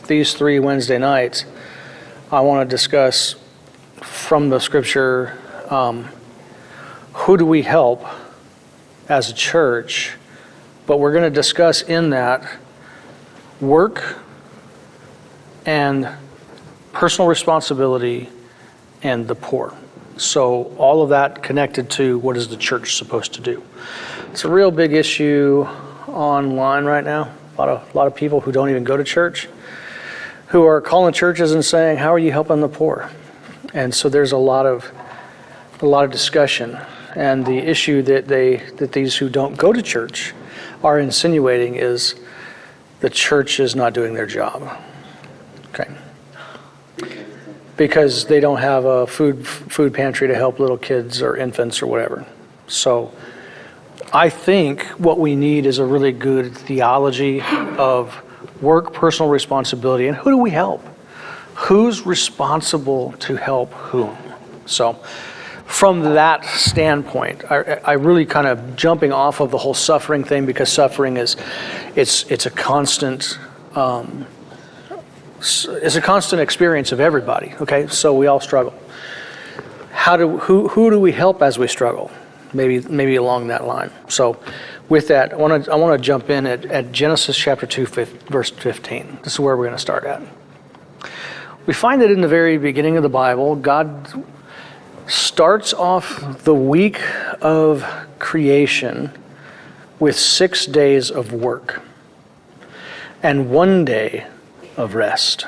these 3 Wednesday nights, I want to discuss from the scripture, who do we help as a church, but we're going to discuss in that work and personal responsibility and the poor. So all of that connected to what is the church supposed to do. It's a real big issue online right now. A lot of people who don't even go to church, who are calling churches and saying, "How are you helping the poor?" And so there's a lot of discussion. And the issue that these who don't go to church are insinuating is the church is not doing their job. Okay. Because they don't have a food pantry to help little kids or infants or whatever. So I think what we need is a really good theology of work, personal responsibility, and who do we help? Who's responsible to help whom? So from that standpoint, I really kind of jumping off of the whole suffering thing, because suffering is, it's a constant experience of everybody. Okay, so we all struggle. Who do we help as we struggle? Maybe along that line. So with that, I want to jump in at Genesis chapter 2, verse 15. This is where we're going to start at. We find that in the very beginning of the Bible, God starts off the week of creation with 6 days of work and 1 day of rest.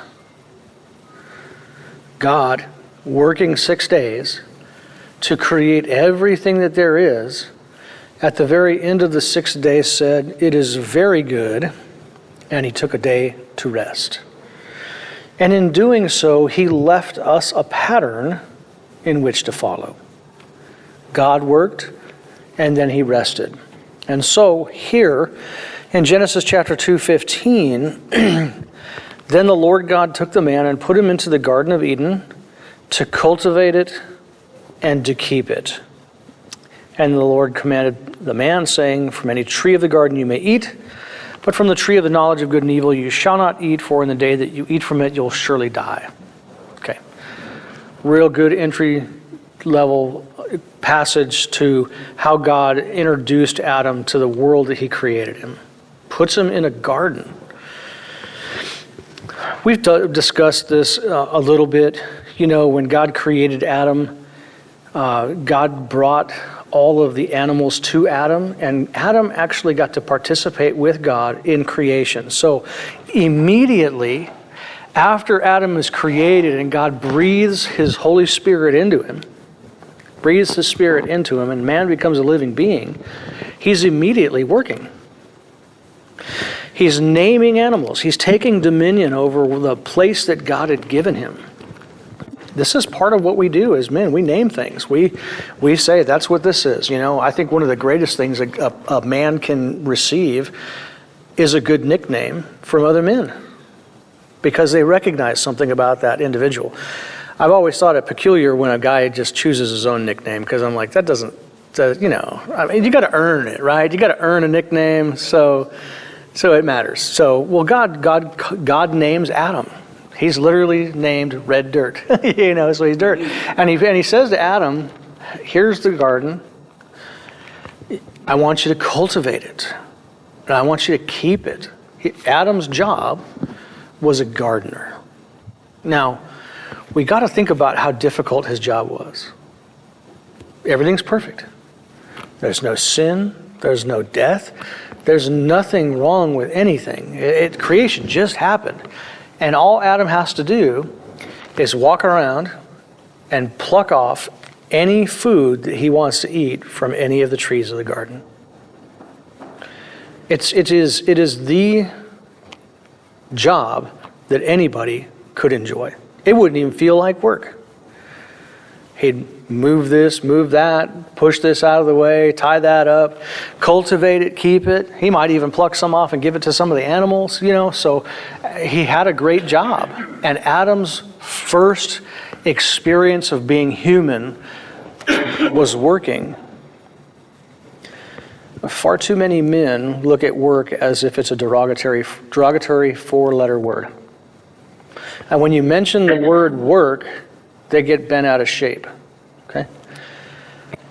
God working 6 days to create everything that there is, at the very end of the 6th day said, "It is very good," and he took a day to rest. And in doing so, he left us a pattern in which to follow. God worked, and then he rested. And so here in Genesis chapter 2:15, then the Lord God took the man and put him into the Garden of Eden to cultivate it and to keep it. And the Lord commanded the man, saying, "From any tree of the garden you may eat, but from the tree of the knowledge of good and evil you shall not eat, for in the day that you eat from it you'll surely die." Okay. Real good entry level passage to how God introduced Adam to the world that he created him. Puts him in a garden. We've discussed this a little bit. You know, when God created Adam, God brought all of the animals to Adam, and Adam actually got to participate with God in creation. So immediately after Adam is created and God breathes his Holy Spirit into him, breathes his Spirit into him, and man becomes a living being, he's immediately working. He's naming animals. He's taking dominion over the place that God had given him. This is part of what we do as men. We name things. We say, that's what this is. You know, I think one of the greatest things a man can receive is a good nickname from other men, because they recognize something about that individual. I've always thought it peculiar when a guy just chooses his own nickname, because I'm like, that doesn't, you know, I mean, you got to earn it, right? You got to earn a nickname, so it matters. So, well, God names Adam. He's literally named red dirt, you know, so he's dirt. And he says to Adam, "Here's the garden. I want you to cultivate it, and I want you to keep it." Adam's job was a gardener. Now, we got to think about how difficult his job was. Everything's perfect. There's no sin. There's no death. There's nothing wrong with anything. Creation just happened. And all Adam has to do is walk around and pluck off any food that he wants to eat from any of the trees of the garden. It is the job that anybody could enjoy. It wouldn't even feel like work. He'd move this, move that, push this out of the way, tie that up, cultivate it, keep it. He might even pluck some off and give it to some of the animals, you know. So he had a great job. And Adam's first experience of being human was working. Far too many men look at work as if it's a derogatory four-letter word. And when you mention the word work, they get bent out of shape. Okay?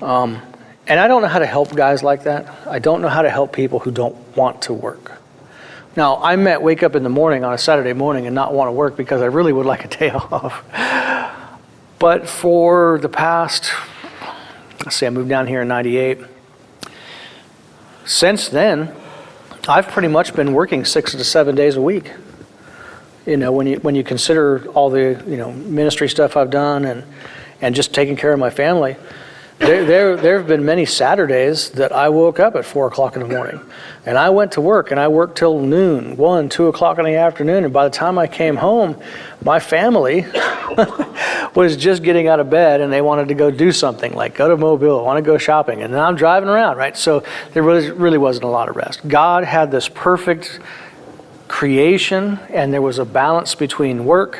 And I don't know how to help guys like that. I don't know how to help people who don't want to work. Now, I wake up in the morning on a Saturday morning and not want to work because I really would like a day off. But for the past, let's see, I moved down here in 98. Since then, I've pretty much been working 6 to 7 days a week. You know, when you consider all the, ministry stuff I've done and just taking care of my family, there have been many Saturdays that I woke up at 4 o'clock in the morning and I went to work and I worked till noon, 1, 2 o'clock in the afternoon. And by the time I came home, my family was just getting out of bed and they wanted to go do something, like go to Mobile, want to go shopping. And then I'm driving around, right? So there really wasn't a lot of rest. God had this perfect creation and there was a balance between work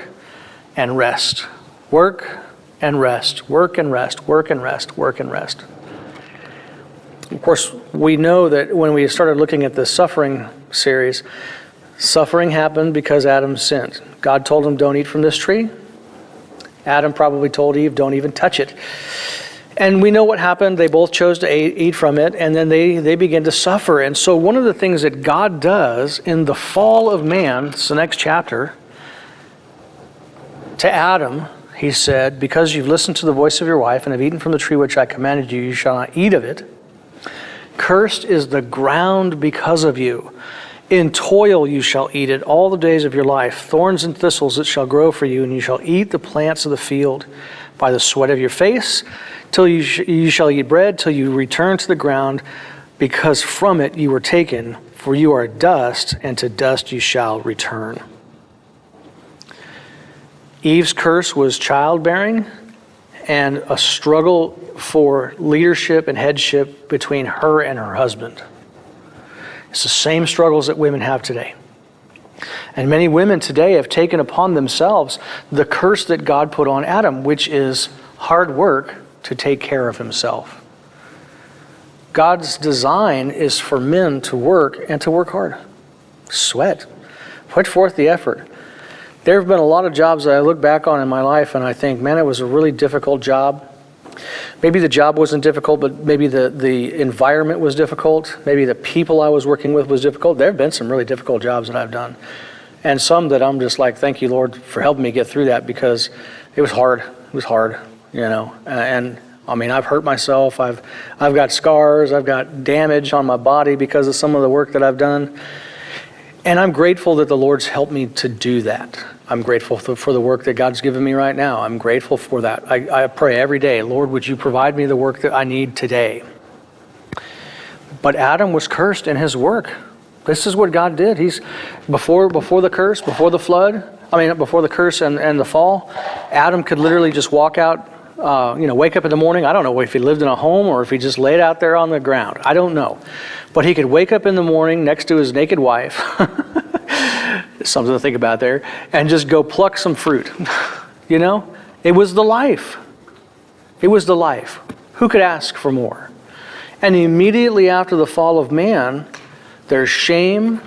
and rest. Work and rest, work and rest, work and rest, work and rest. Of course, we know that when we started looking at the suffering series, suffering happened because Adam sinned. God told him, don't eat from this tree. Adam probably told Eve, don't even touch it. And we know what happened. They both chose to eat from it, and then they began to suffer. And so one of the things that God does in the fall of man, it's the next chapter, to Adam, he said, because you've listened to the voice of your wife and have eaten from the tree which I commanded you, you shall not eat of it. Cursed is the ground because of you. In toil you shall eat it all the days of your life. Thorns and thistles it shall grow for you, and you shall eat the plants of the field. By the sweat of your face, till you shall eat bread, till you return to the ground, because from it you were taken, for you are dust, and to dust you shall return. Eve's curse was childbearing and a struggle for leadership and headship between her and her husband. It's the same struggles that women have today. And many women today have taken upon themselves the curse that God put on Adam, which is hard work to take care of himself. God's design is for men to work and to work hard. Sweat. Put forth the effort. There have been a lot of jobs that I look back on in my life and I think, man, it was a really difficult job. Maybe the job wasn't difficult, but maybe the environment was difficult. Maybe the people I was working with was difficult. There have been some really difficult jobs that I've done. And some that I'm just like, thank you, Lord, for helping me get through that, because it was hard. It was hard, And I mean, I've hurt myself. I've got scars. I've got damage on my body because of some of the work that I've done. And I'm grateful that the Lord's helped me to do that. I'm grateful for the work that God's given me right now. I'm grateful for that. I pray every day, Lord, would you provide me the work that I need today? But Adam was cursed in his work. This is what God did. He's before the curse, before the flood, before the curse and the fall, Adam could literally just walk out, wake up in the morning. I don't know if he lived in a home or if he just laid out there on the ground. I don't know. But he could wake up in the morning next to his naked wife, something to think about there, and just go pluck some fruit. It was the life. It was the life. Who could ask for more? And immediately after the fall of man, there's shame,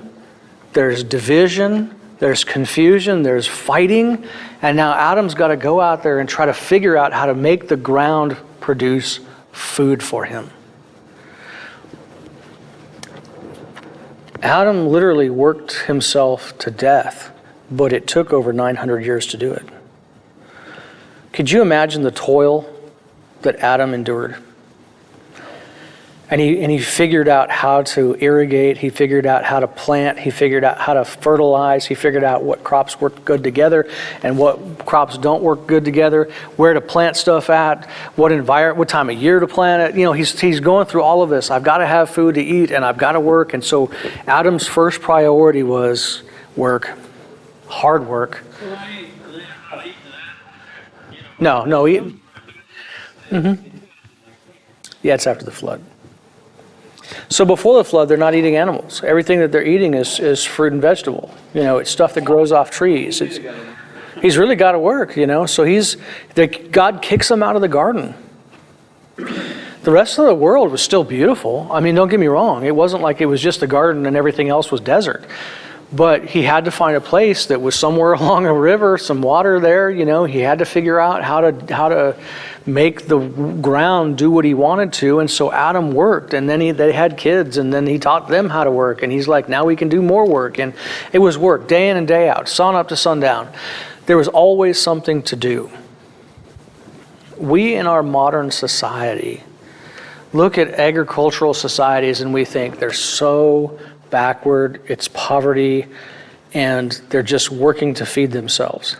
there's division, there's confusion, there's fighting, and now Adam's got to go out there and try to figure out how to make the ground produce food for him. Adam literally worked himself to death, but it took over 900 years to do it. Could you imagine the toil that Adam endured? And he figured out how to irrigate, he figured out how to plant, he figured out how to fertilize, he figured out what crops work good together and what crops don't work good together, where to plant stuff at, what time of year to plant it. He's going through all of this. I've got to have food to eat and I've got to work. And so Adam's first priority was work, hard work. No, eat. Yeah, it's after the flood. So before the flood, they're not eating animals. Everything that they're eating is fruit and vegetable. It's stuff that grows off trees. He's really got to work, So God kicks him out of the garden. The rest of the world was still beautiful. Don't get me wrong. It wasn't like it was just the garden and everything else was desert. But he had to find a place that was somewhere along a river, some water there. He had to figure out how to make the ground do what he wanted to. And so Adam worked, and then they had kids, and then he taught them how to work. And he's like, now we can do more work. And it was work day in and day out, sun up to sundown. There was always something to do. We in our modern society look at agricultural societies and we think they're so backward, it's poverty, and they're just working to feed themselves.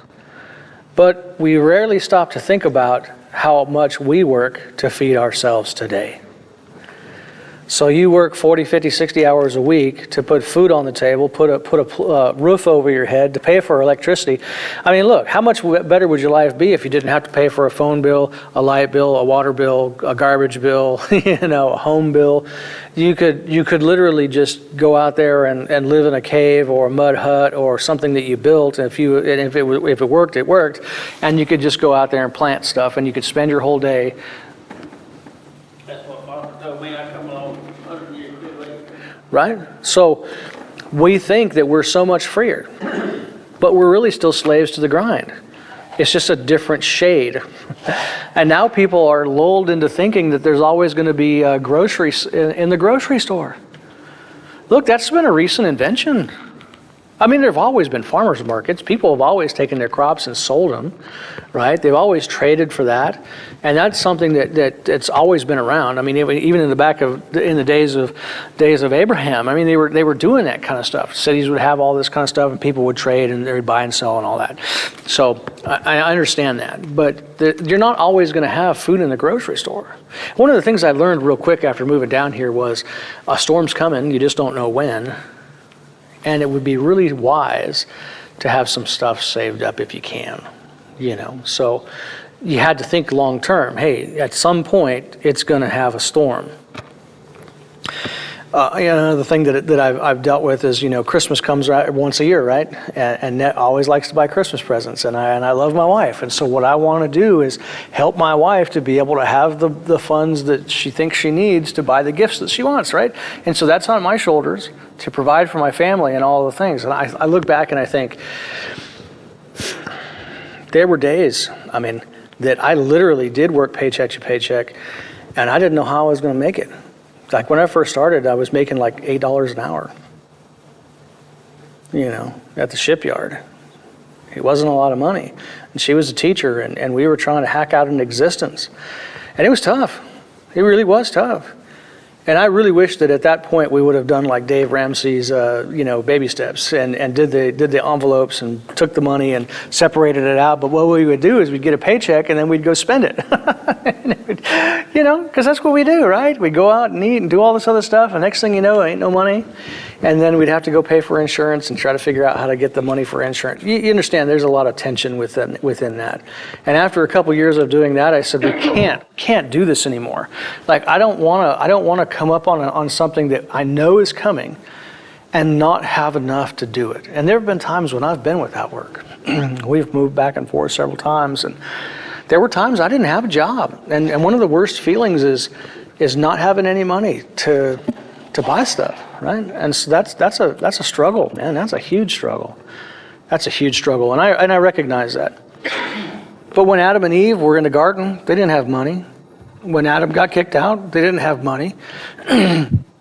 But we rarely stop to think about how much we work to feed ourselves today. So you work 40, 50, 60 hours a week to put food on the table, put a roof over your head, to pay for electricity. I mean, look, how much better would your life be if you didn't have to pay for a phone bill, a light bill, a water bill, a garbage bill, a home bill? You could literally just go out there and live in a cave or a mud hut or something that you built. And if it worked, it worked. And you could just go out there and plant stuff, and you could spend your whole day. That's what Mama told me. I come along 100 years too late. Right? So we think that we're so much freer, but we're really still slaves to the grind. It's just a different shade. And now people are lulled into thinking that there's always going to be groceries in the grocery store. Look, that's been a recent invention. I mean, there have always been farmers markets. People have always taken their crops and sold them, right? They've always traded for that, and that's something that's always been around. I mean, even in the days of Abraham, I mean, they were doing that kind of stuff. Cities would have all this kind of stuff, and people would trade, and they would buy and sell and all that. So I understand that, but you're not always going to have food in the grocery store. One of the things I learned real quick after moving down here was a storm's coming. You just don't know when. And it would be really wise to have some stuff saved up if you can, So you had to think long term. Hey, at some point, it's going to have a storm. The thing that I've dealt with is, Christmas comes once a year, right? And Net always likes to buy Christmas presents, and I love my wife. And so what I want to do is help my wife to be able to have the funds that she thinks she needs to buy the gifts that she wants, right? And so that's on my shoulders to provide for my family and all the things. And I look back and I think, there were days, that I literally did work paycheck to paycheck, and I didn't know how I was going to make it. Like when I first started, I was making like $8 an hour, at the shipyard. It wasn't a lot of money. And she was a teacher, and we were trying to hack out an existence. And it was tough. It really was tough. And I really wish that at that point we would have done like Dave Ramsey's, baby steps and did the envelopes and took the money and separated it out. But what we would do is we'd get a paycheck and then we'd go spend it. Because that's what we do, right? We go out and eat and do all this other stuff, and next thing you know, ain't no money. And then we'd have to go pay for insurance and try to figure out how to get the money for insurance. You understand there's a lot of tension within that. And after a couple years of doing that, I said, we can't do this anymore. Like I don't want to come up on something that I know is coming and not have enough to do it. And there have been times when I've been without work. We've moved back and forth several times, and there were times I didn't have a job. And one of the worst feelings is not having any money to buy stuff, right? And so that's a struggle, man. That's a huge struggle. That's a huge struggle, and I recognize that. But when Adam and Eve were in the garden, they didn't have money. When Adam got kicked out, they didn't have money.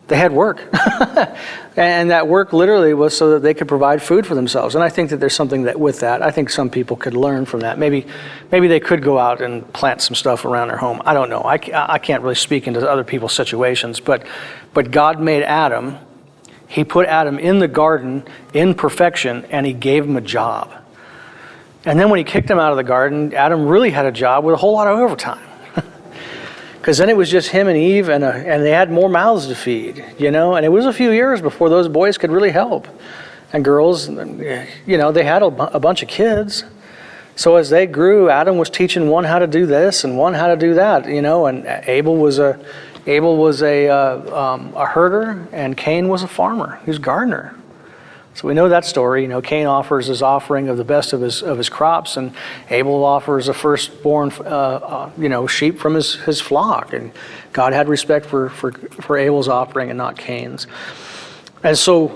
They had work. And that work literally was so that they could provide food for themselves. And I think that there's something with that. I think some people could learn from that. Maybe they could go out and plant some stuff around their home. I don't know. I can't really speak into other people's situations. But God made Adam. He put Adam in the garden in perfection, and he gave him a job. And then when he kicked him out of the garden, Adam really had a job with a whole lot of overtime. Because then it was just him and Eve, and they had more mouths to feed, And it was a few years before those boys could really help. And girls, they had a bunch of kids. So as they grew, Adam was teaching one how to do this and one how to do that, And Abel was a herder, and Cain was a farmer. He was a gardener. So we know that story. Cain offers his offering of the best of his crops, and Abel offers a firstborn, sheep from his flock. And God had respect for Abel's offering and not Cain's. And so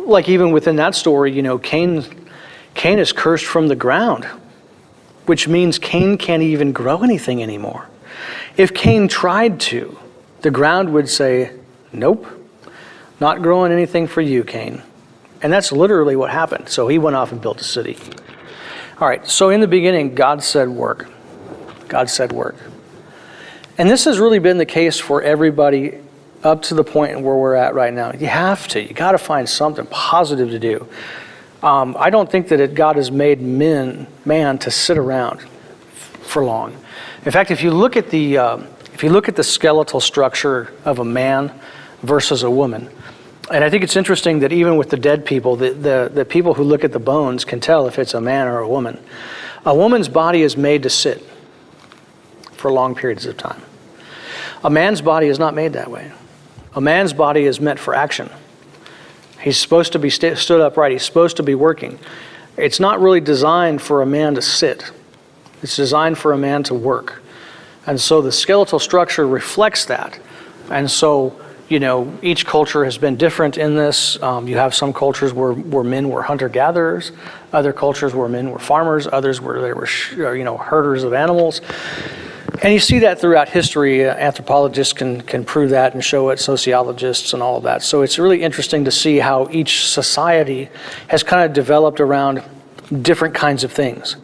like even within that story, Cain is cursed from the ground, which means Cain can't even grow anything anymore. If Cain tried to, the ground would say, nope, not growing anything for you, Cain. And that's literally what happened. So he went off and built a city. All right, so in the beginning, God said work. God said work. And this has really been the case for everybody up to the point where we're at right now. You have to. You got to find something positive to do. I don't think that God has made man to sit around for long. In fact, if you look at the skeletal structure of a man versus a woman, and I think it's interesting that even with the dead people, the people who look at the bones can tell if it's a man or a woman. A woman's body is made to sit for long periods of time. A man's body is not made that way. A man's body is meant for action. He's supposed to be stood upright. He's supposed to be working. It's not really designed for a man to sit. It's designed for a man to work. And so the skeletal structure reflects that. And so, each culture has been different in this. You have some cultures where men were hunter-gatherers, other cultures where men were farmers, others where they were herders of animals. And you see that throughout history. Anthropologists can prove that and show it, sociologists and all of that. So it's really interesting to see how each society has kind of developed around different kinds of things.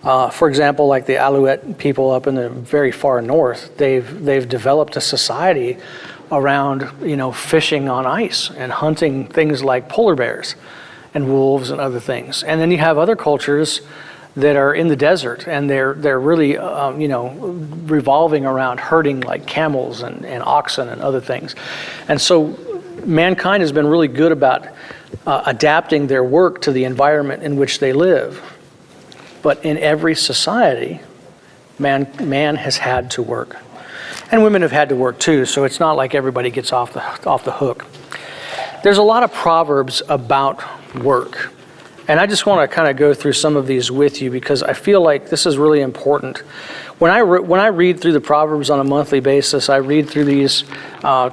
For example, like the Alouette people up in the very far north, they've developed a society around fishing on ice and hunting things like polar bears and wolves and other things. And then you have other cultures that are in the desert, and they're really revolving around herding like camels and oxen and other things. And so mankind has been really good about adapting their work to the environment in which they live. But in every society, man has had to work. And women have had to work too, so it's not like everybody gets off the hook. There's a lot of proverbs about work. And I just want to kind of go through some of these with you because I feel like this is really important. When I read through the Proverbs on a monthly basis, I read through these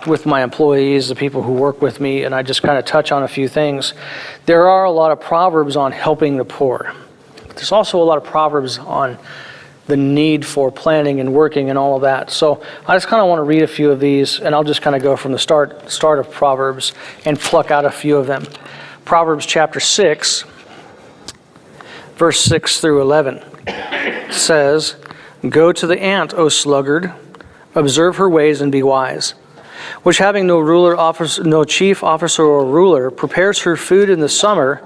with my employees, the people who work with me, and I just kind of touch on a few things. There are a lot of Proverbs on helping the poor. There's also a lot of Proverbs on the need for planning and working and all of that. So I just kind of want to read a few of these, and I'll just kind of go from the start of Proverbs and pluck out a few of them. Proverbs chapter 6, verse 6 through 11 says, "Go to the ant, O sluggard, observe her ways and be wise, which having no chief officer or ruler, prepares her food in the summer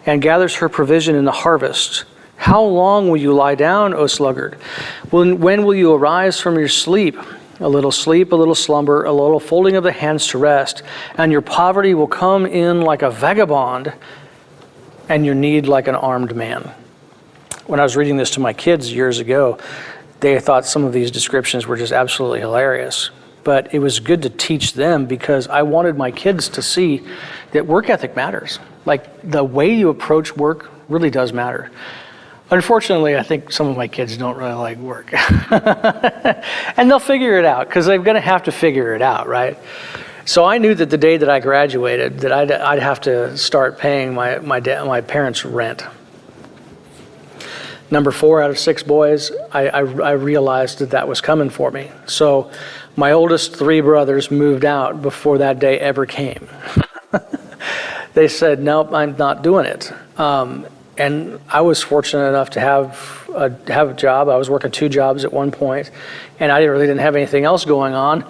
and gathers her provision in the harvest. How long will you lie down, O sluggard? When will you arise from your sleep? A little slumber, a little folding of the hands to rest, and your poverty will come in like a vagabond, and your need like an armed man." When I was reading this to my kids years ago, they thought some of these descriptions were just absolutely hilarious. But it was good to teach them because I wanted my kids to see that work ethic matters. Like the way you approach work really does matter. Unfortunately, I think some of my kids don't really like work. And they'll figure it out because they're going to have to figure it out, right? So I knew that the day that I graduated that I'd have to start paying my parents' rent. Number 4 out of 6 boys, I realized that was coming for me. So my oldest 3 brothers moved out before that day ever came. They said, "Nope, I'm not doing it." And I was fortunate enough to have a job. I was working 2 jobs at one point, and I really didn't have anything else going on.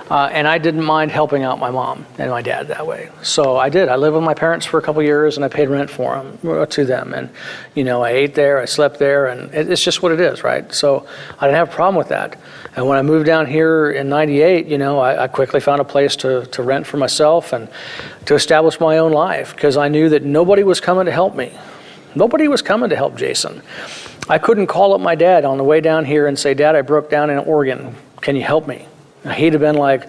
And I didn't mind helping out my mom and my dad that way. So I did. I lived with my parents for a couple years, and I paid rent to them. And, I ate there, I slept there, and it's just what it is, right? So I didn't have a problem with that. And when I moved down here in 98, I quickly found a place to rent for myself and to establish my own life because I knew that nobody was coming to help me. Nobody was coming to help Jason. I couldn't call up my dad on the way down here and say, "Dad, I broke down in Oregon. Can you help me?" He'd have been like,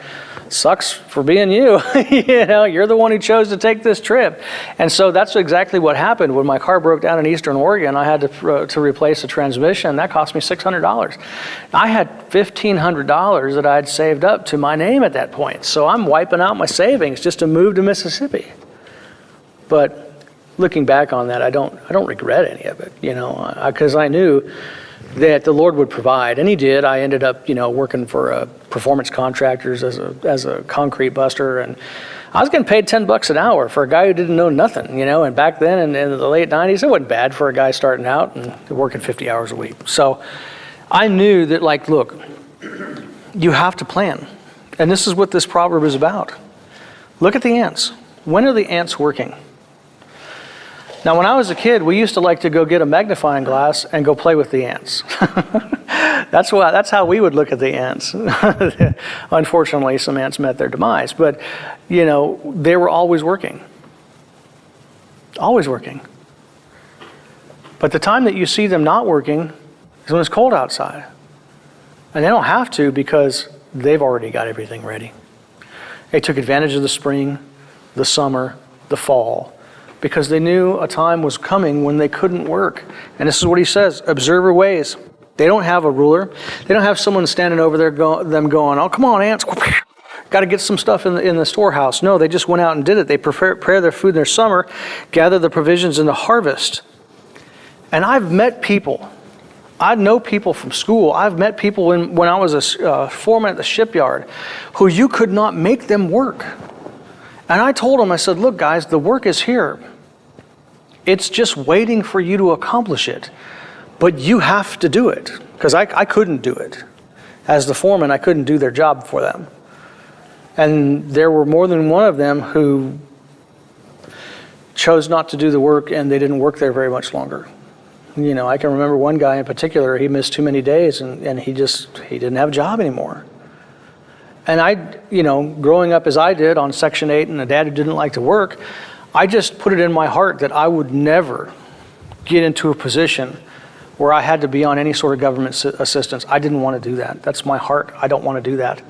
"Sucks for being you. You're the one who chose to take this trip." And so that's exactly what happened. When my car broke down in Eastern Oregon, I had to replace the transmission. That cost me $600. I had $1,500 that I had saved up to my name at that point. So I'm wiping out my savings just to move to Mississippi. But looking back on that, I don't regret any of it, because I knew that the Lord would provide, and He did. I ended up, working for performance contractors as a concrete buster, and I was getting paid $10 an hour for a guy who didn't know nothing, And back then, in the late '90s, it wasn't bad for a guy starting out and working 50 hours a week. So I knew that, look, you have to plan, and this is what this proverb is about. Look at the ants. When are the ants working? Now, when I was a kid, we used to like to go get a magnifying glass and go play with the ants. That's how we would look at the ants. Unfortunately, some ants met their demise, but they were always working. Always working. But the time that you see them not working is when it's cold outside. And they don't have to because they've already got everything ready. They took advantage of the spring, the summer, the fall, because they knew a time was coming when they couldn't work. And this is what he says, observe her ways. They don't have a ruler. They don't have someone standing over there going, oh, come on, ants. Got to get some stuff in the storehouse. No, they just went out and did it. They prepare their food in their summer, gather the provisions in the harvest. And I've met people. I know people from school. I've met people when I was a foreman at the shipyard who you could not make them work. And I told them, I said, look, guys, the work is here. It's just waiting for you to accomplish it. But you have to do it, because I couldn't do it. As the foreman, I couldn't do their job for them. And there were more than one of them who chose not to do the work, and they didn't work there very much longer. I can remember one guy in particular, he missed too many days, and he didn't have a job anymore. And I, growing up as I did on Section 8 and a dad who didn't like to work, I just put it in my heart that I would never get into a position where I had to be on any sort of government assistance. I didn't want to do that. That's my heart. I don't want to do that.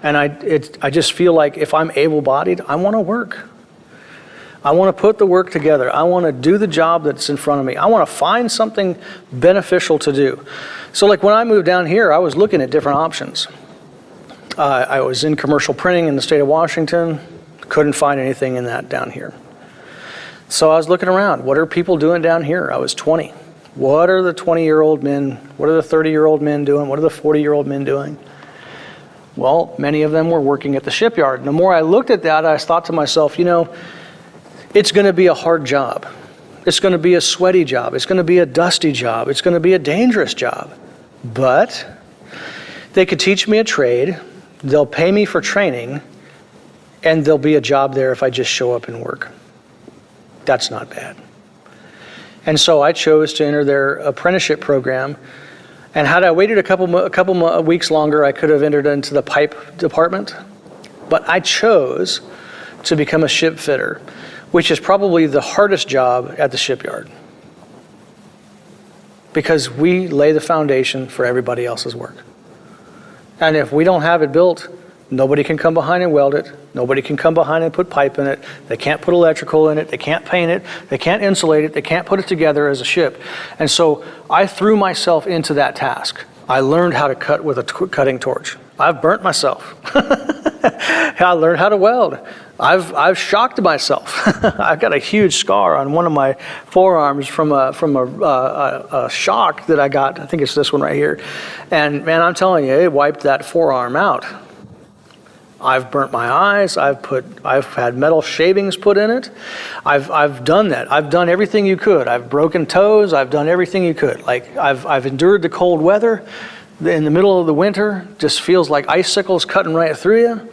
And I just feel like if I'm able-bodied, I want to work. I want to put the work together. I want to do the job that's in front of me. I want to find something beneficial to do. So when I moved down here, I was looking at different options. I was in commercial printing in the state of Washington. Couldn't find anything in that down here. So I was looking around. What are people doing down here? I was 20. What are the 20-year-old men? What are the 30-year-old men doing? What are the 40-year-old men doing? Well, many of them were working at the shipyard. And the more I looked at that, I thought to myself, it's going to be a hard job. It's going to be a sweaty job. It's going to be a dusty job. It's going to be a dangerous job. But they could teach me a trade. They'll pay me for training. And there'll be a job there if I just show up and work. That's not bad. And so I chose to enter their apprenticeship program. And had I waited a couple weeks longer, I could have entered into the pipe department. But I chose to become a ship fitter, which is probably the hardest job at the shipyard, because we lay the foundation for everybody else's work. And if we don't have it built, nobody can come behind and weld it. Nobody can come behind and put pipe in it. They can't put electrical in it. They can't paint it. They can't insulate it. They can't put it together as a ship. And so I threw myself into that task. I learned how to cut with a cutting torch. I've burnt myself. I learned how to weld. I've shocked myself. I've got a huge scar on one of my forearms from a shock that I got. I think it's this one right here. And man, I'm telling you, it wiped that forearm out. I've burnt my eyes. I've had metal shavings put in it. I've done that. I've done everything you could. I've broken toes. I've done everything you could. I've endured the cold weather. In the middle of the winter, just feels like icicles cutting right through you.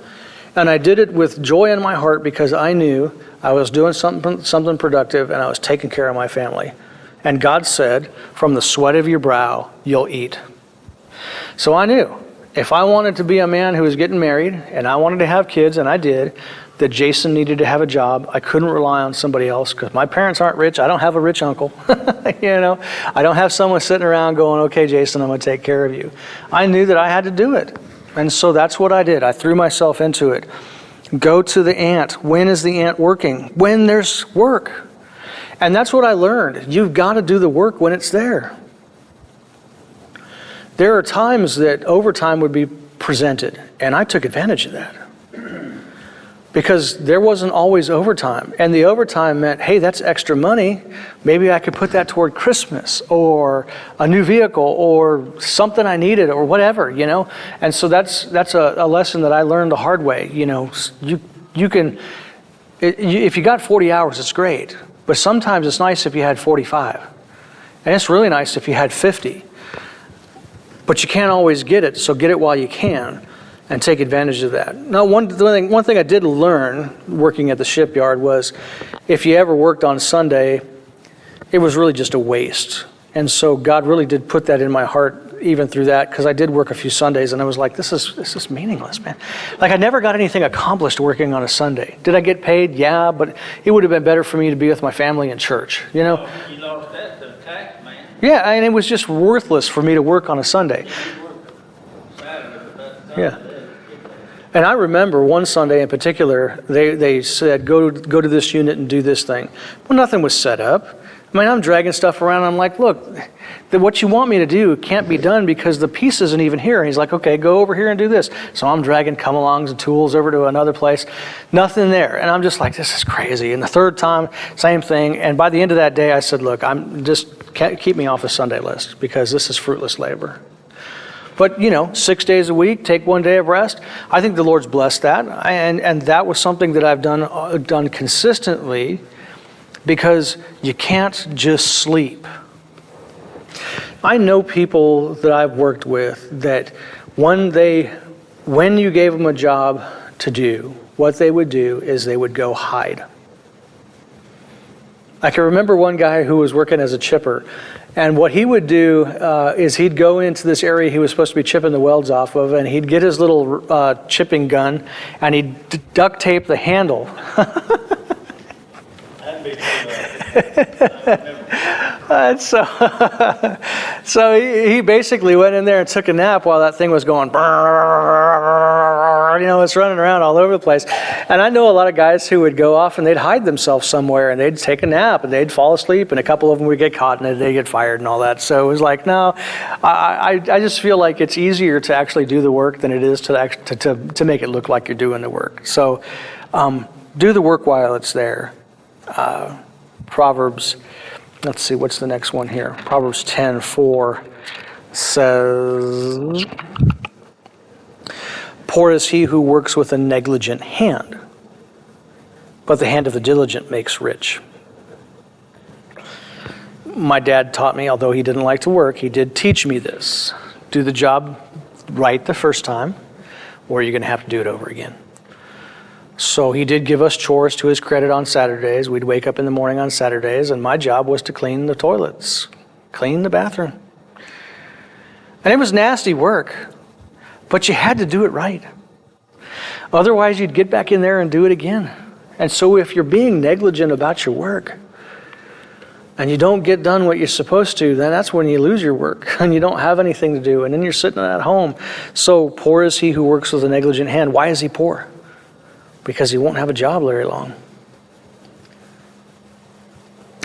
And I did it with joy in my heart because I knew I was doing something productive and I was taking care of my family. And God said, from the sweat of your brow, you'll eat. So I knew if I wanted to be a man who was getting married and I wanted to have kids, and I did, that Jason needed to have a job. I couldn't rely on somebody else because my parents aren't rich. I don't have a rich uncle. I don't have someone sitting around going, okay, Jason, I'm going to take care of you. I knew that I had to do it. And so that's what I did. I threw myself into it. Go to the ant. When is the ant working? When there's work. And that's what I learned. You've got to do the work when it's there. There are times that overtime would be presented, and I took advantage of that. because there wasn't always overtime. And the overtime meant, hey, that's extra money. Maybe I could put that toward Christmas or a new vehicle or something I needed or whatever, you know. And so that's a lesson that I learned the hard way. You know, you can, if you got 40 hours, it's great. But sometimes it's nice if you had 45. And it's really nice if you had 50. But you can't always get it, so get it while you can. And take advantage of that. Now, one thing I did learn working at the shipyard was if you ever worked on Sunday, it was really just a waste. And so God really did put that in my heart even through that, because I did work a few Sundays and I was like, this is meaningless, man. Like, I never got anything accomplished working on a Sunday. Did I get paid? Yeah, but it would have been better for me to be with my family in church, you know? You lost that to the tax man. Yeah, and it was just worthless for me to work on a Sunday. You worked Saturday, but that's Yeah. And I remember one Sunday in particular, they said, go to this unit and do this thing. Well, nothing was set up. I mean, I'm dragging stuff around. I'm like, look, what you want me to do can't be done because the piece isn't even here. And he's like, okay, go over here and do this. So I'm dragging come-alongs and tools over to another place. Nothing there. And I'm just like, this is crazy. And the third time, same thing. And by the end of that day, I said, look, can't keep me off the Sunday list because this is fruitless labor. But, 6 days a week, take 1 day of rest. I think the Lord's blessed that. And that was something that I've done consistently, because you can't just sleep. I know people that I've worked with that when you gave them a job to do, what they would do is they would go hide. I can remember one guy who was working as a chipper. And what he would do is he'd go into this area he was supposed to be chipping the welds off of, and he'd get his little chipping gun, and he'd duct tape the handle. That'd be And so he basically went in there and took a nap while that thing was going, it's running around all over the place. And I know a lot of guys who would go off and they'd hide themselves somewhere and they'd take a nap and they'd fall asleep, and a couple of them would get caught and they'd get fired and all that. So it was like, no, I just feel like it's easier to actually do the work than it is to make it look like you're doing the work. So do the work while it's there. Proverbs, let's see, what's the next one here? Proverbs 10:4 says, poor is he who works with a negligent hand, but the hand of the diligent makes rich. My dad taught me, although he didn't like to work, he did teach me this. Do the job right the first time, or you're going to have to do it over again. So he did give us chores to his credit on Saturdays. We'd wake up in the morning on Saturdays, and my job was to clean the toilets, clean the bathroom. And it was nasty work, but you had to do it right. Otherwise, you'd get back in there and do it again. And so if you're being negligent about your work, and you don't get done what you're supposed to, then that's when you lose your work, and you don't have anything to do, and then you're sitting at home. So poor is he who works with a negligent hand. Why is he poor? Because he won't have a job very long.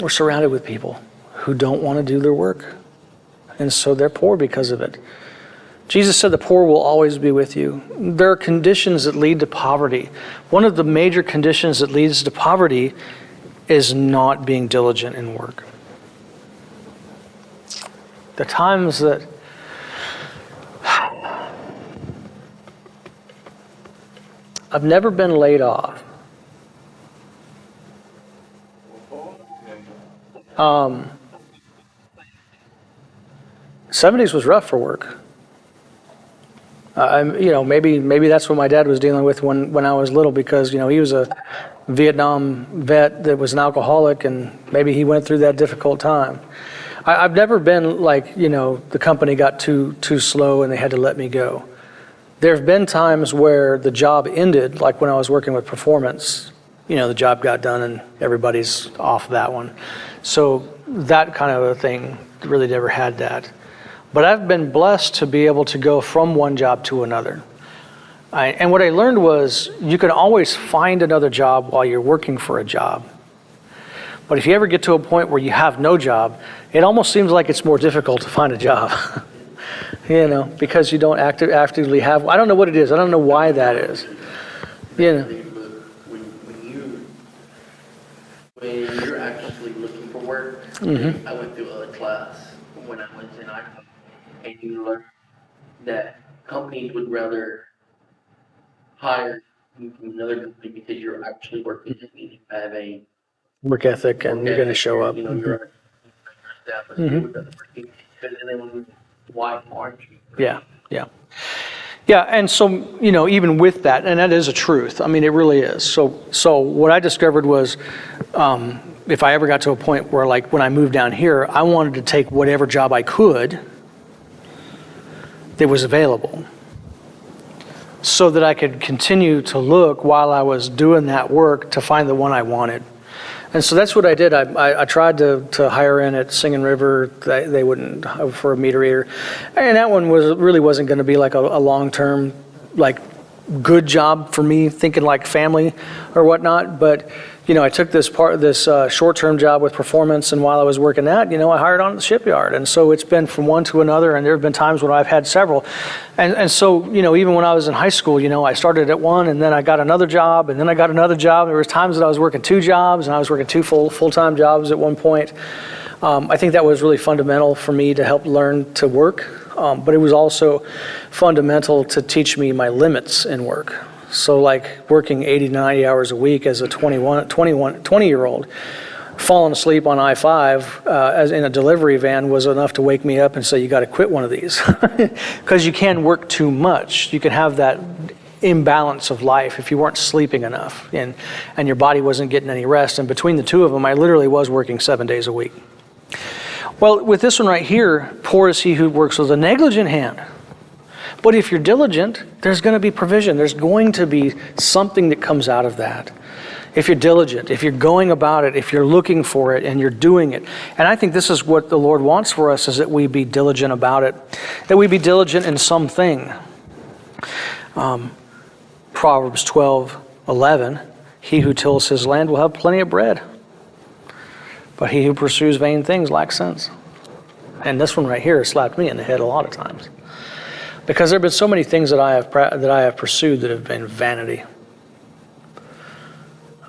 We're surrounded with people who don't want to do their work. And so they're poor because of it. Jesus said the poor will always be with you. There are conditions that lead to poverty. One of the major conditions that leads to poverty is not being diligent in work. The times that I've never been laid off. 70s was rough for work. Maybe that's what my dad was dealing with when I was little, because he was a Vietnam vet that was an alcoholic, and maybe he went through that difficult time. I've never been like, the company got too slow and they had to let me go. There have been times where the job ended, like when I was working with performance, the job got done and everybody's off that one. So that kind of a thing, really never had that. But I've been blessed to be able to go from one job to another. And what I learned was you can always find another job while you're working for a job. But if you ever get to a point where you have no job, it almost seems like it's more difficult to find a job. Because you don't actively have. I don't know what it is. I don't know why that is. when you're actually looking for work, Mm-hmm. I went through a class when I was in Idaho, and you learn that companies would rather hire you from another company because you're actually working and you have a Work ethic, and work you're going to ethic, show up. you're established, Mhm. you're with other working, because then they want to, why aren't you? Yeah, yeah. Yeah, and so, even with that, and that is a truth. I mean, it really is. So what I discovered was, if I ever got to a point where, like, when I moved down here, I wanted to take whatever job I could that was available so that I could continue to look while I was doing that work to find the one I wanted. And so that's what I did. I tried to hire in at Singing River. They wouldn't, for a meter reader. And that one wasn't going to be like a long-term, like, good job for me, thinking like family or whatnot. But, I took this short-term job with Performance, and while I was working that, I hired on at the shipyard. And so it's been from one to another, and there have been times when I've had several. And so, even when I was in high school, I started at one, and then I got another job, and then I got another job. There was times that I was working two jobs, and I was working two full-time jobs at one point. I think that was really fundamental for me to help learn to work, but it was also fundamental to teach me my limits in work. So like working 80, 90 hours a week as a 20-year-old, falling asleep on I-5 as in a delivery van was enough to wake me up and say, you got to quit one of these. Because you can work too much. You can have that imbalance of life if you weren't sleeping enough and your body wasn't getting any rest. And between the two of them, I literally was working 7 days a week. Well, with this one right here, poor is he who works with a negligent hand. But if you're diligent, there's going to be provision. There's going to be something that comes out of that. If you're diligent, if you're going about it, if you're looking for it and you're doing it. And I think this is what the Lord wants for us, is that we be diligent about it. That we be diligent in something. Proverbs 12:11, he who tills his land will have plenty of bread. But he who pursues vain things lacks sense. And this one right here slapped me in the head a lot of times. Because there have been so many things that I have pursued that have been vanity.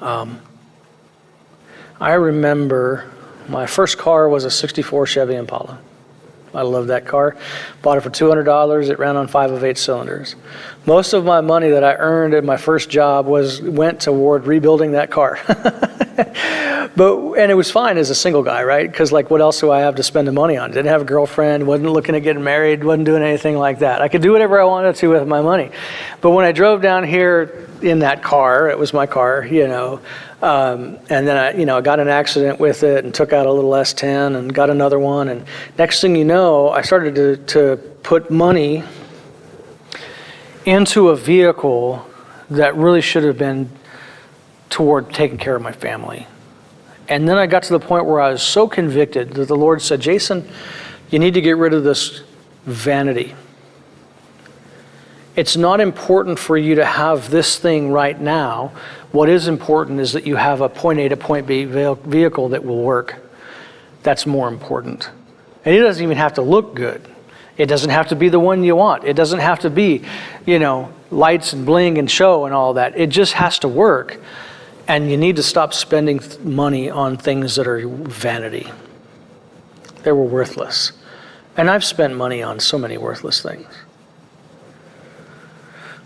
I remember my first car was a 64 Chevy Impala. I love that car. Bought it for $200. It ran on 5 of 8 cylinders. Most of my money that I earned at my first job went toward rebuilding that car. And it was fine as a single guy, right? Because like, what else do I have to spend the money on? Didn't have a girlfriend, wasn't looking at getting married, wasn't doing anything like that. I could do whatever I wanted to with my money. But when I drove down here in that car, it was my car, and then I got in an accident with it and took out a little S10 and got another one. And next thing you know, I started to put money into a vehicle that really should have been toward taking care of my family. And then I got to the point where I was so convicted that the Lord said, Jason, you need to get rid of this vanity. It's not important for you to have this thing right now. What is important is that you have a point A to point B vehicle that will work. That's more important. And it doesn't even have to look good. It doesn't have to be the one you want. It doesn't have to be, lights and bling and show and all that. It just has to work. And you need to stop spending money on things that are vanity. They were worthless. And I've spent money on so many worthless things.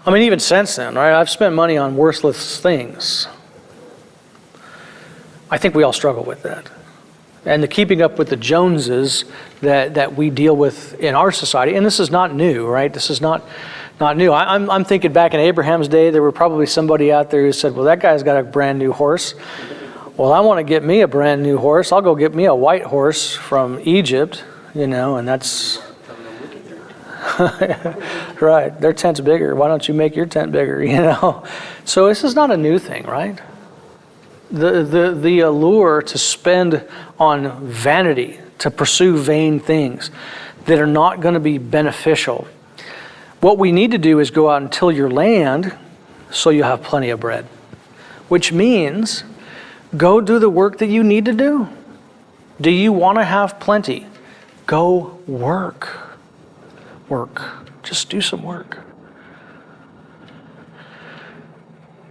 I mean, even since then, right? I've spent money on worthless things. I think we all struggle with that. And the keeping up with the Joneses that we deal with in our society, and this is not new, right? This is not new. I'm thinking back in Abraham's day, there were probably somebody out there who said, well, that guy's got a brand new horse. Well, I want to get me a brand new horse. I'll go get me a white horse from Egypt, and that's... Right, their tent's bigger. Why don't you make your tent bigger, So this is not a new thing, right? The allure to spend on vanity, to pursue vain things that are not going to be beneficial. What we need to do is go out and till your land so you have plenty of bread, which means go do the work that you need to do. Do you want to have plenty? Go work. Work. Just do some work.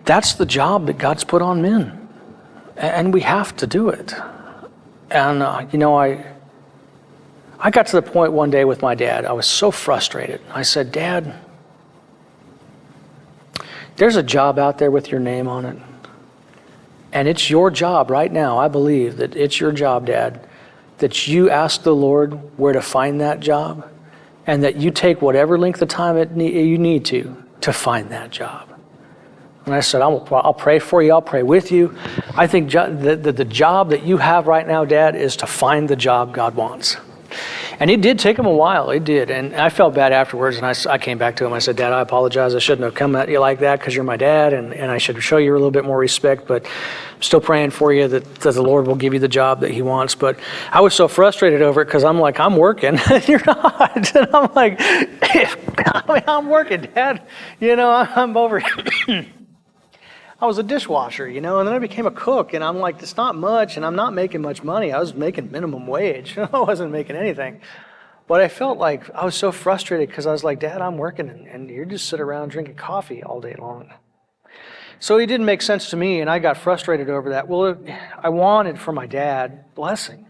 That's the job that God's put on men. And we have to do it. And, I got to the point one day with my dad, I was so frustrated. I said, Dad, there's a job out there with your name on it. And it's your job right now. I believe that it's your job, Dad, that you ask the Lord where to find that job and that you take whatever length of time you need to find that job. And I said, I'll pray for you. I'll pray with you. I think the job that you have right now, Dad, is to find the job God wants. And it did take him a while. It did. And I felt bad afterwards. And I came back to him. I said, Dad, I apologize. I shouldn't have come at you like that because you're my dad. And I should show you a little bit more respect. But I'm still praying for you that the Lord will give you the job that he wants. But I was so frustrated over it because I'm like, I'm working. And you're not. And I'm like, I'm working, Dad. I'm over here. I was a dishwasher, and then I became a cook, and I'm like, it's not much, and I'm not making much money. I was making minimum wage. I wasn't making anything. But I felt like I was so frustrated because I was like, Dad, I'm working, and you're just sitting around drinking coffee all day long. So it didn't make sense to me, and I got frustrated over that. Well, I wanted for my dad blessing.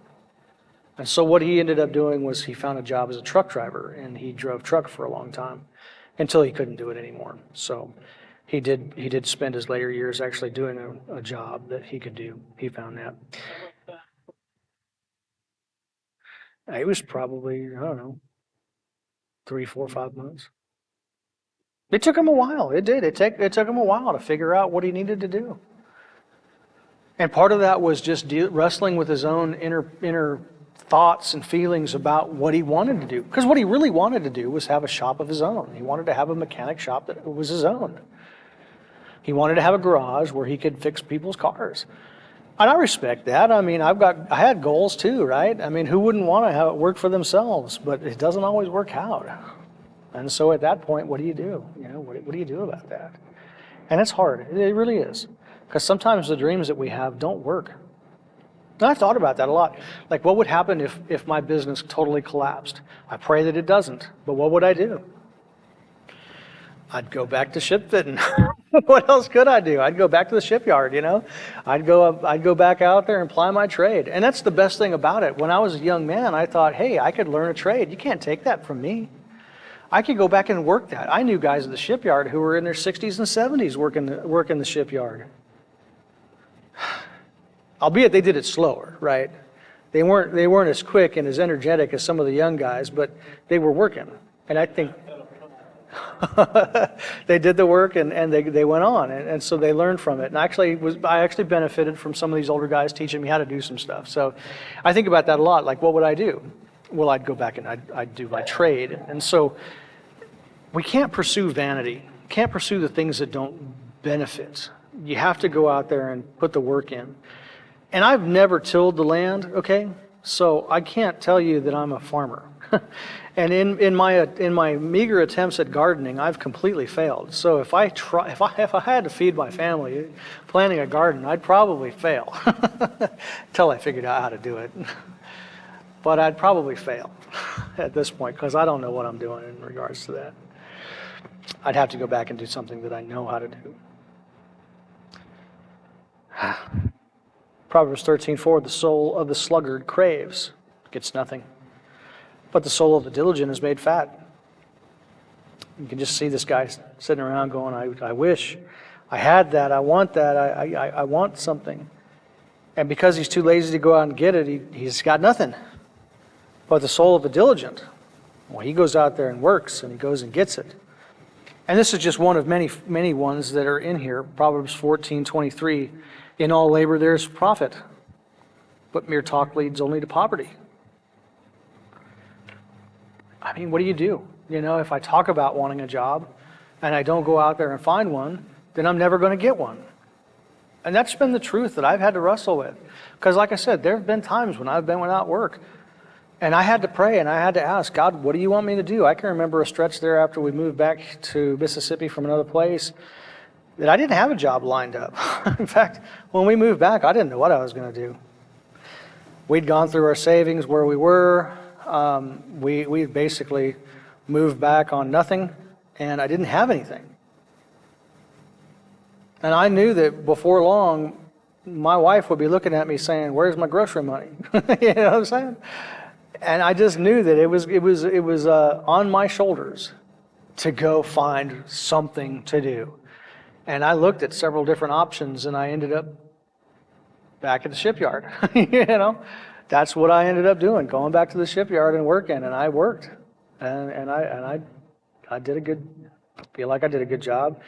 And so what he ended up doing was he found a job as a truck driver, and he drove truck for a long time until he couldn't do it anymore. So he did spend his later years actually doing a job that he could do. He found that. It was probably, I don't know, 3, 4, 5 months. It took him a while. It did. It took him a while to figure out what he needed to do. And part of that was just wrestling with his own inner thoughts and feelings about what he wanted to do. Because what he really wanted to do was have a shop of his own. He wanted to have a mechanic shop that was his own. He wanted to have a garage where he could fix people's cars. And I respect that. I mean, I had goals too, right? I mean, who wouldn't want to have it work for themselves? But it doesn't always work out. And so at that point, what do you do? What do you do about that? And it's hard. It really is. Because sometimes the dreams that we have don't work. And I've thought about that a lot. Like, what would happen if my business totally collapsed? I pray that it doesn't. But what would I do? I'd go back to ship fitting. What else could I do? I'd go back to the shipyard, I'd go back out there and ply my trade. And that's the best thing about it. When I was a young man, I thought, hey, I could learn a trade. You can't take that from me. I could go back and work that. I knew guys at the shipyard who were in their 60s and 70s working the shipyard. Albeit they did it slower, right? They weren't as quick and as energetic as some of the young guys, but they were working. And I think they did the work and they went on, and so they learned from it. And I actually benefited from some of these older guys teaching me how to do some stuff. So I think about that a lot. Like, what would I do? Well, I'd go back and I'd do my trade. And so we can't pursue vanity. Can't pursue the things that don't benefit. You have to go out there and put the work in. And I've never tilled the land, okay? So I can't tell you that I'm a farmer. And in my meager attempts at gardening, I've completely failed. So if I had to feed my family planting a garden, I'd probably fail until I figured out how to do it. But I'd probably fail at this point because I don't know what I'm doing in regards to that. I'd have to go back and do something that I know how to do. Proverbs 13:4, the soul of the sluggard craves, gets nothing. But the soul of the diligent is made fat. You can just see this guy sitting around going, I wish I had that. I want that. I want something. And because he's too lazy to go out and get it, he's got nothing. But the soul of the diligent, well, he goes out there and works and he goes and gets it. And this is just one of many, many ones that are in here. Proverbs 14:23, in all labor there's profit, but mere talk leads only to poverty. I mean, what do you do? If I talk about wanting a job and I don't go out there and find one, then I'm never going to get one. And that's been the truth that I've had to wrestle with. Because like I said, there have been times when I've been without work. And I had to pray and I had to ask, God, what do you want me to do? I can remember a stretch there after we moved back to Mississippi from another place that I didn't have a job lined up. In fact, when we moved back, I didn't know what I was going to do. We'd gone through our savings where we were. We basically moved back on nothing, and I didn't have anything. And I knew that before long, my wife would be looking at me saying, "Where's my grocery money?" You know what I'm saying? And I just knew that it was on my shoulders to go find something to do. And I looked at several different options, and I ended up back at the shipyard. You know, that's what I ended up doing, going back to the shipyard and working. And I worked, and I did a good. Feel like I did a good job.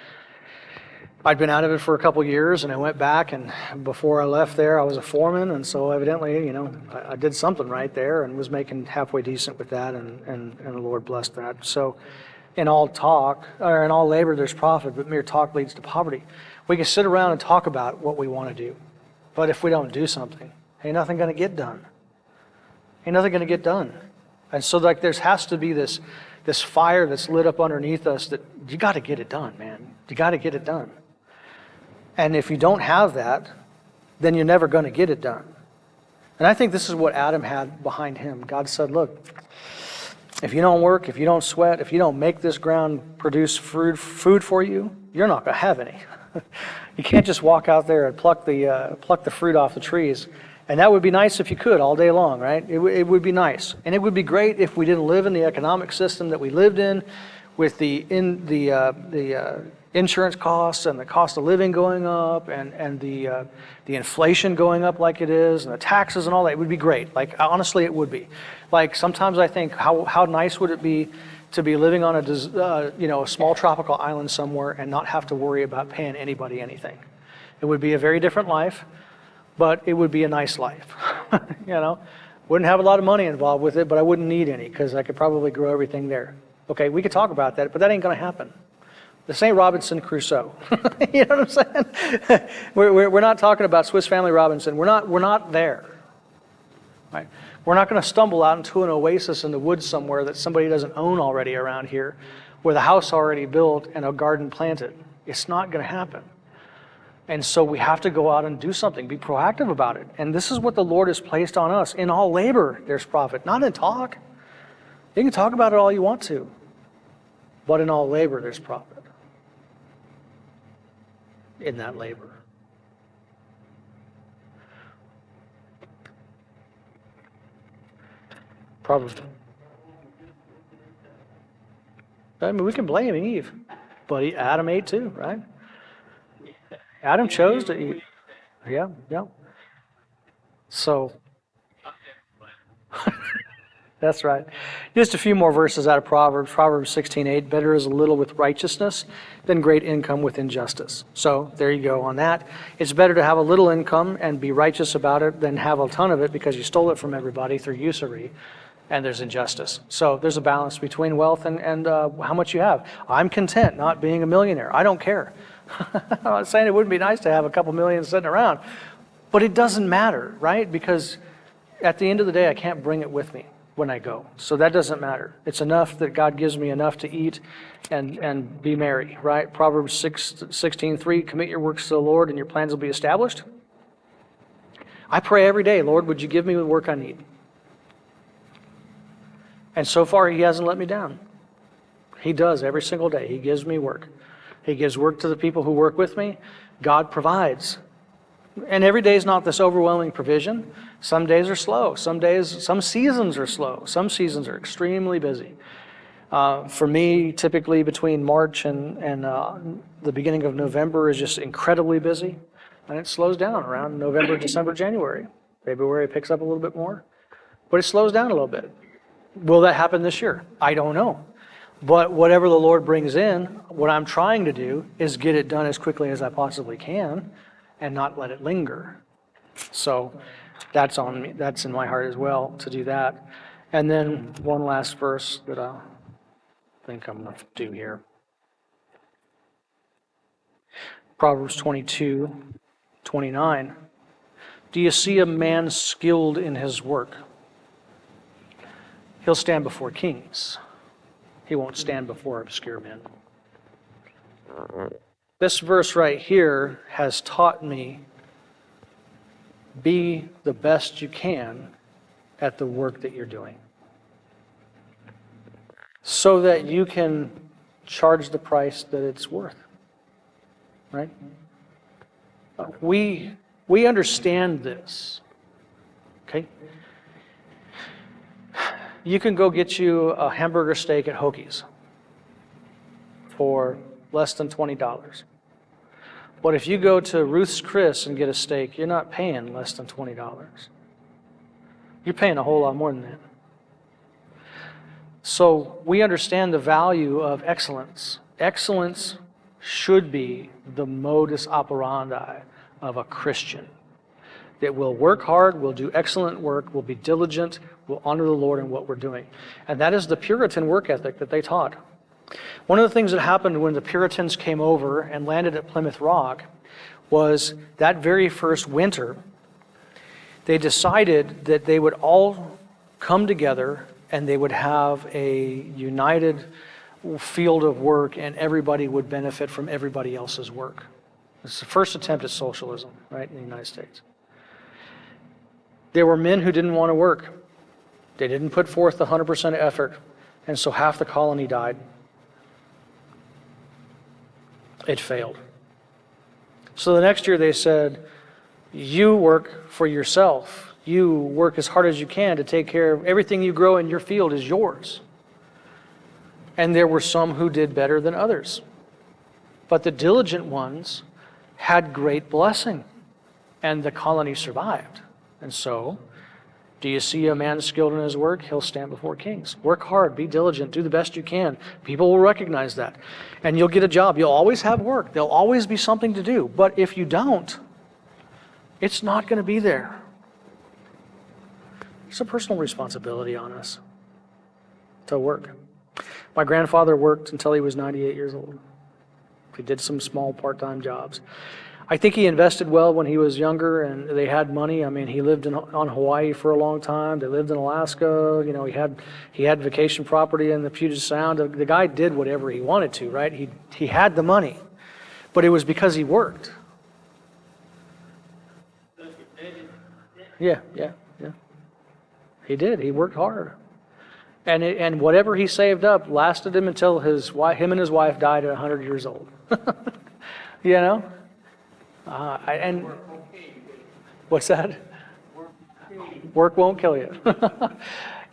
I'd been out of it for a couple years, and I went back, and before I left there, I was a foreman, and so evidently, you know, I did something right there and was making halfway decent with that, and the Lord blessed that. So in all talk, or in all labor there's profit, but mere talk leads to poverty. We can sit around and talk about what we want to do, but if we don't do something, ain't nothing going to get done. Ain't nothing going to get done. And so like there has to be this fire that's lit up underneath us that you got to get it done, man. You got to get it done. And if you don't have that, then you're never going to get it done. And I think this is what Adam had behind him. God said, look, if you don't work, if you don't sweat, if you don't make this ground produce food for you, you're not going to have any. You can't just walk out there and pluck the fruit off the trees. And that would be nice if you could all day long, right? It would be nice. And it would be great if we didn't live in the economic system that we lived in with the insurance costs and the cost of living going up and the inflation going up like it is and the taxes and all that. It would be great. Like, honestly, it would be. Like, sometimes I think how nice would it be to be living on a small tropical island somewhere and not have to worry about paying anybody anything. It would be a very different life, but it would be a nice life. You know, wouldn't have a lot of money involved with it, but I wouldn't need any because I could probably grow everything there. Okay, we could talk about that, but that ain't going to happen. This ain't Robinson Crusoe. You know what I'm saying? We're not talking about Swiss Family Robinson. We're not there. Right? We're not going to stumble out into an oasis in the woods somewhere that somebody doesn't own already around here, with a house already built and a garden planted. It's not going to happen. And so we have to go out and do something, be proactive about it. And this is what the Lord has placed on us. In all labor, there's profit, not in talk. You can talk about it all you want to, but in all labor, there's profit in that labor. Probably. I mean, we can blame Eve, but Adam ate too, right? Adam chose to eat. Yeah. So, that's right. Just a few more verses out of Proverbs. Proverbs 16:8, better is a little with righteousness than great income with injustice. So there you go on that. It's better to have a little income and be righteous about it than have a ton of it because you stole it from everybody through usury and there's injustice. So there's a balance between wealth and how much you have. I'm content not being a millionaire. I don't care. I'm not saying it wouldn't be nice to have a couple million sitting around, but it doesn't matter, right? Because at the end of the day, I can't bring it with me when I go. So that doesn't matter. It's enough that God gives me enough to eat and be merry, right? Proverbs 16:3, commit your works to the Lord and your plans will be established. I pray every day, Lord, would you give me the work I need? And so far, he hasn't let me down. He does every single day. He gives me work. He gives work to the people who work with me. God provides. And every day is not this overwhelming provision. Some days are slow. Some seasons are slow. Some seasons are extremely busy. For me, typically between March and the beginning of November is just incredibly busy. And it slows down around November, December, January. February picks up a little bit more. But it slows down a little bit. Will that happen this year? I don't know. But whatever the Lord brings in, what I'm trying to do is get it done as quickly as I possibly can and not let it linger. So that's on me. That's in my heart as well to do that. And then one last verse that I think I'm going to do here. Proverbs 22:29. Do you see a man skilled in his work? He'll stand before kings. He won't stand before obscure men. This verse right here has taught me, be the best you can at the work that you're doing, so that you can charge the price that it's worth. Right? We We understand this. Okay? You can go get you a hamburger steak at Hoagie's for less than $20. But if you go to Ruth's Chris and get a steak, you're not paying less than $20. You're paying a whole lot more than that. So we understand the value of excellence. Excellence should be the modus operandi of a Christian. That will work hard, will do excellent work, will be diligent, will honor the Lord in what we're doing. And that is the Puritan work ethic that they taught. One of the things that happened when the Puritans came over and landed at Plymouth Rock was that very first winter, they decided that they would all come together and they would have a united field of work and everybody would benefit from everybody else's work. It's the first attempt at socialism, right, in the United States. There were men who didn't want to work. They didn't put forth the 100% effort, and so half the colony died. It failed. So the next year they said, you work for yourself. You work as hard as you can to take care of everything you grow in your field is yours. And there were some who did better than others. But the diligent ones had great blessing, and the colony survived. And so, do you see a man skilled in his work? He'll stand before kings. Work hard, be diligent, do the best you can. People will recognize that. And you'll get a job. You'll always have work. There'll always be something to do. But if you don't, it's not going to be there. It's a personal responsibility on us to work. My grandfather worked until he was 98 years old. He did some small part-time jobs. I think he invested well when he was younger and they had money. I mean, he lived on Hawaii for a long time. They lived in Alaska. You know, he had vacation property in the Puget Sound. The guy did whatever he wanted to, right? He had the money, but it was because he worked. Yeah. He did. He worked hard. And whatever he saved up lasted him until him and his wife died at 100 years old. You know? And what's that? Work won't kill you.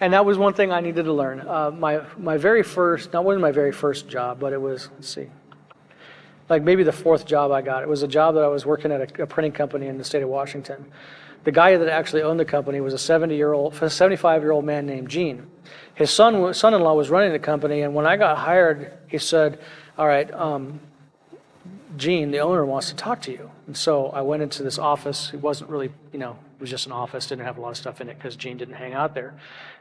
And that was one thing I needed to learn. My very first, not one of my very first job, but it was, let's see, like maybe the fourth job I got. It was a job that I was working at a printing company in the state of Washington. The guy that actually owned the company was a 75-year-old man named Gene. His son-in-law was running the company, and when I got hired, he said, all right, Gene, the owner, wants to talk to you. And so I went into this office. It wasn't really, it was just an office, didn't have a lot of stuff in it because Gene didn't hang out there.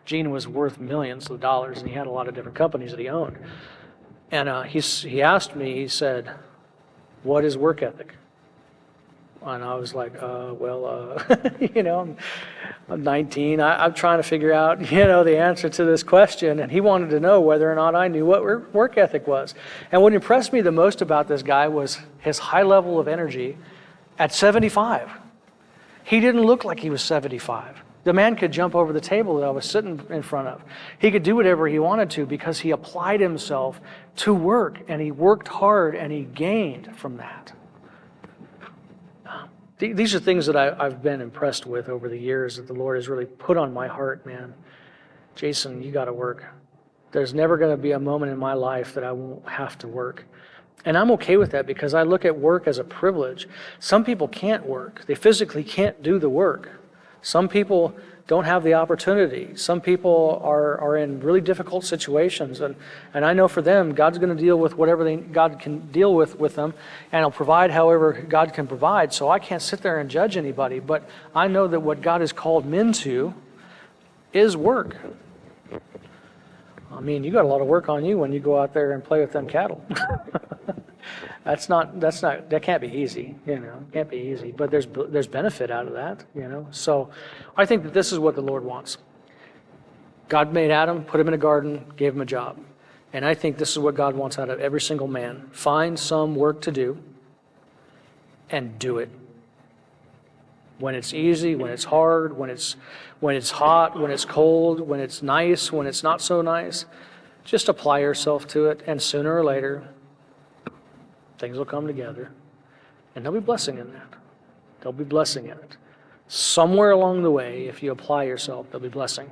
Gene was worth millions of dollars, and he had a lot of different companies that he owned. And he asked me, he said, what is work ethic? And I was like, I'm 19. I'm trying to figure out, the answer to this question. And he wanted to know whether or not I knew what work ethic was. And what impressed me the most about this guy was his high level of energy at 75. He didn't look like he was 75. The man could jump over the table that I was sitting in front of. He could do whatever he wanted to because he applied himself to work, and he worked hard, and he gained from that. These are things that I've been impressed with over the years that the Lord has really put on my heart, man. Jason, you got to work. There's never going to be a moment in my life that I won't have to work. And I'm okay with that because I look at work as a privilege. Some people can't work. They physically can't do the work. Some people don't have the opportunity. Some people are in really difficult situations. And I know for them, God's going to deal with whatever God can deal with them, and He'll provide however God can provide. So I can't sit there and judge anybody, but I know that what God has called men to is work. I mean, you got a lot of work on you when you go out there and play with them cattle. That can't be easy, can't be easy, but there's benefit out of that, So I think that this is what the Lord wants. God made Adam, put him in a garden, gave him a job. And I think this is what God wants out of every single man. Find some work to do and do it. When it's easy, when it's hard, when it's hot, when it's cold, when it's nice, when it's not so nice, just apply yourself to it, and sooner or later, things will come together, and there'll be blessing in that. There'll be blessing in it. Somewhere along the way, if you apply yourself, there'll be blessing.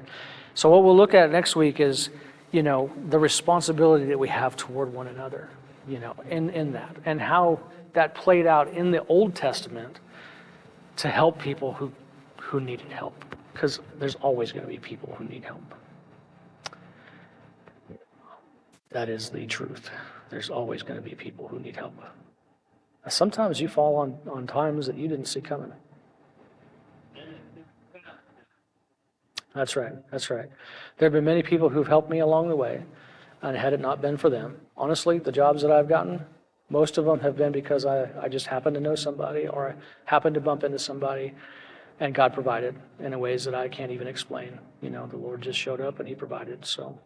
So what we'll look at next week is, the responsibility that we have toward one another, in that, and how that played out in the Old Testament to help people who needed help. Because there's always going to be people who need help. That is the truth. There's always going to be people who need help. Sometimes you fall on times that you didn't see coming. That's right. That's right. There have been many people who've helped me along the way, and had it not been for them, honestly, the jobs that I've gotten, most of them have been because I just happened to know somebody, or I happened to bump into somebody, and God provided in ways that I can't even explain. The Lord just showed up and He provided. So